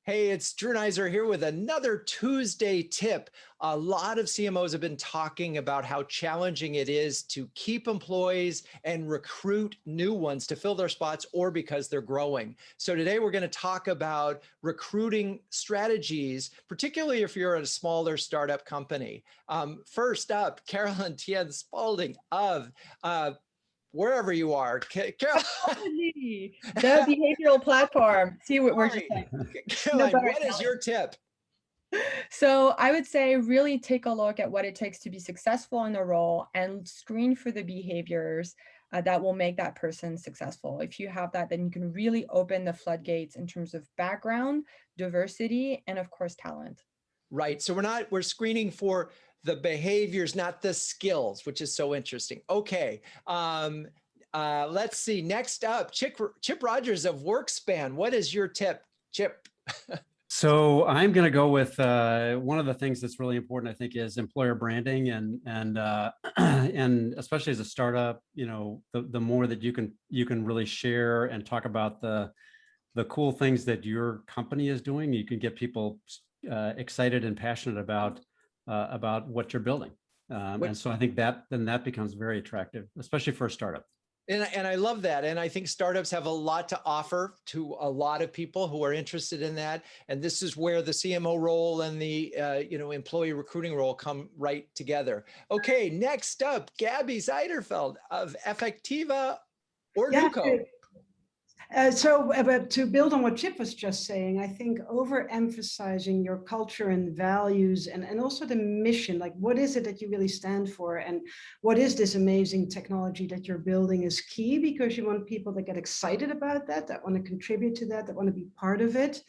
Hey, it's Drew Neiser here with another Tuesday tip. A lot of CMOs have been talking about how challenging it is to keep employees and recruit new ones to fill their spots or because they're growing. So today we're going to talk about recruiting strategies, particularly if you're at a smaller startup company. First up, Carolyn Tien-Spalding of wherever you are. Carolyn. The behavioral platform. See what we're just like. Caroline, what is your tip? So I would say really take a look at what it takes to be successful in the role and screen for the behaviors that will make that person successful. If you have that, then you can really open the floodgates in terms of background, diversity, and of course, talent. Right. So we're screening for the behaviors, not the skills, which is so interesting. Okay. Let's see. Next up, Chip Rodgers of WorkSpan. What is your tip, Chip? So I'm going to go with one of the things that's really important, I think, is employer branding, and especially as a startup, the more that you can really share and talk about the cool things that your company is doing, you can get people excited and passionate about what you're building, and so I think that becomes very attractive, especially for a startup. And I love that. And I think startups have a lot to offer to a lot of people who are interested in that. And this is where the CMO role and the employee recruiting role come right together. Okay, next up, Gabi Zijderveld of Affectiva or Nuco. But to build on what Chip was just saying, I think overemphasizing your culture and values and also the mission, like what is it that you really stand for and what is this amazing technology that you're building is key, because you want people that get excited about that want to contribute to that want to be part of it.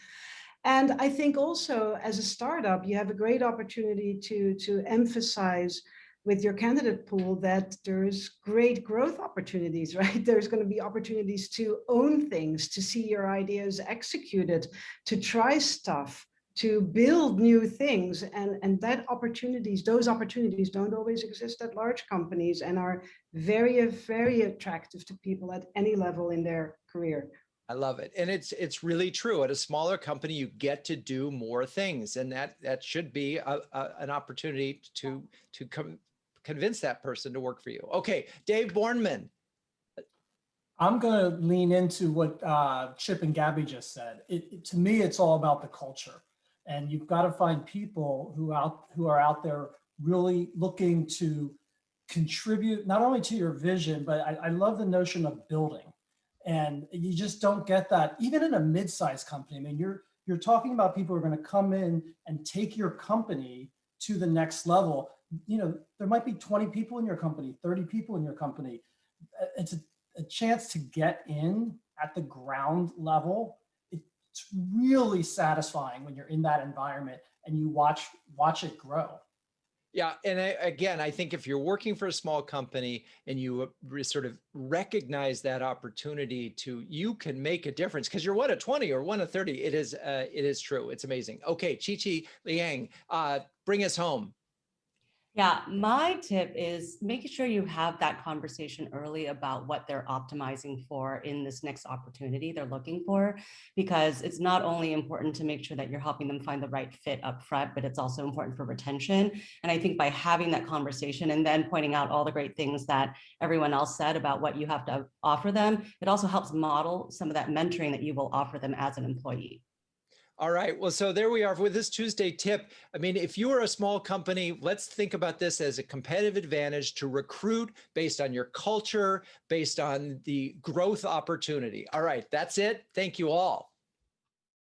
And I think also as a startup, you have a great opportunity to emphasize with your candidate pool that there's great growth opportunities, right? There's going to be opportunities to own things, to see your ideas executed, to try stuff, to build new things. And those opportunities don't always exist at large companies and are very, very attractive to people at any level in their career. I love it. And it's really true. At a smaller company, you get to do more things. And that should be an opportunity to convince that person to work for you. Okay, Dave Bornmann. I'm going to lean into what Chip and Gabi just said. To me, it's all about the culture. And you've got to find people who are out there really looking to contribute not only to your vision, but I love the notion of building. And you just don't get that even in a mid-sized company. I mean, you're talking about people who are going to come in and take your company to the next level. There might be 20 people in your company, 30 people in your company. It's a chance to get in at the ground level. It's really satisfying when you're in that environment and you watch it grow. Yeah. And I think if you're working for a small company and you sort of recognize that opportunity you can make a difference because you're one of 20 or one of 30. It is true. It's amazing. Okay. Chi-Chi Liang, bring us home. Yeah, my tip is making sure you have that conversation early about what they're optimizing for in this next opportunity they're looking for, because it's not only important to make sure that you're helping them find the right fit up front, but it's also important for retention. And I think by having that conversation and then pointing out all the great things that everyone else said about what you have to offer them, it also helps model some of that mentoring that you will offer them as an employee. All right. Well, so there we are with this Tuesday tip. I mean, if you are a small company, let's think about this as a competitive advantage to recruit based on your culture, based on the growth opportunity. All right. That's it. Thank you all.